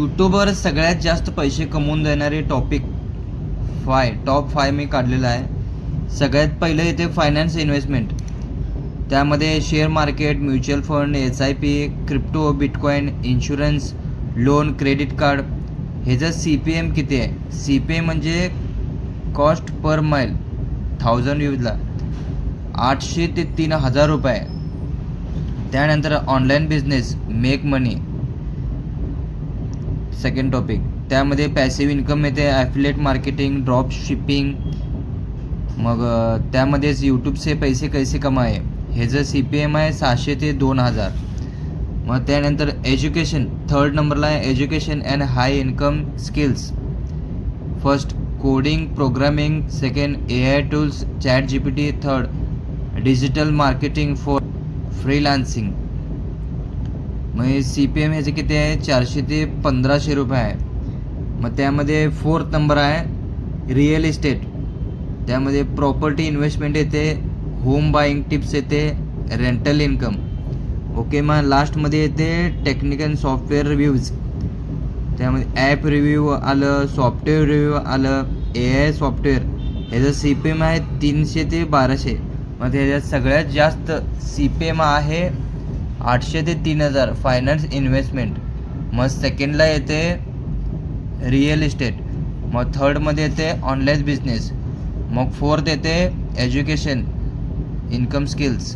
यूट्यूबवर सगळ्यात जास्त पैसे कमवून देणारे टॉप 5 मी काढलेला आहे. सगळ्यात पहिलं येते फायनान्स इन्व्हेस्टमेंट. त्यामध्ये share market, mutual fund, SIP, crypto, bitcoin, insurance, loan, credit card. ह्याचं CPM किती आहे? CPM म्हणजे कॉस्ट पर माईल 1000 व्ह्यूजला 800 ते 3000 रुपये. त्यानंतर ऑनलाईन बिझनेस, मेक मनी सेकंड टॉपिक. त्यामध्ये पॅसिव्ह इन्कम येते, ॲफिलिएट मार्केटिंग, ड्रॉप शिपिंग. मग त्यामध्येच यूट्यूबचे पैसे कैसे कमाए, ह्याचं CPM आहे 600 ते 2000. मग त्यानंतर एज्युकेशन थर्ड नंबरला आहे. Education and high income skills. First coding programming, second AI tools, ChatGPT. Third digital marketing for freelancing. मग CPM ह्याचे किती आहे? 400 ते 1500 रुपये आहे. मग त्यामध्ये फोर्थ नंबर आहे रिअल इस्टेट. त्यामध्ये प्रॉपर्टी इन्व्हेस्टमेंट येते, होम बाईंग टिप्स येते, रेंटल इन्कम. ओके. मग लास्टमध्ये येते टेक्निकल सॉफ्टवेअर रिव्ह्यूज. त्यामध्ये ॲप रिव्ह्यू आलं, सॉफ्टवेअर रिव्ह्यू आलं, AI सॉफ्टवेअर. ह्याचं CPM आहे 300 ते 1200. मग त्याच्यात सगळ्यात जास्त CPM आहे 800 ते 3000 फायनान्स इन्व्हेस्टमेंट. मग सेकंडला येते रिअल इस्टेट. मग थर्डमध्ये येते ऑनलाईन बिझनेस. मग फोर्थ येते एज्युकेशन इन्कम स्किल्स.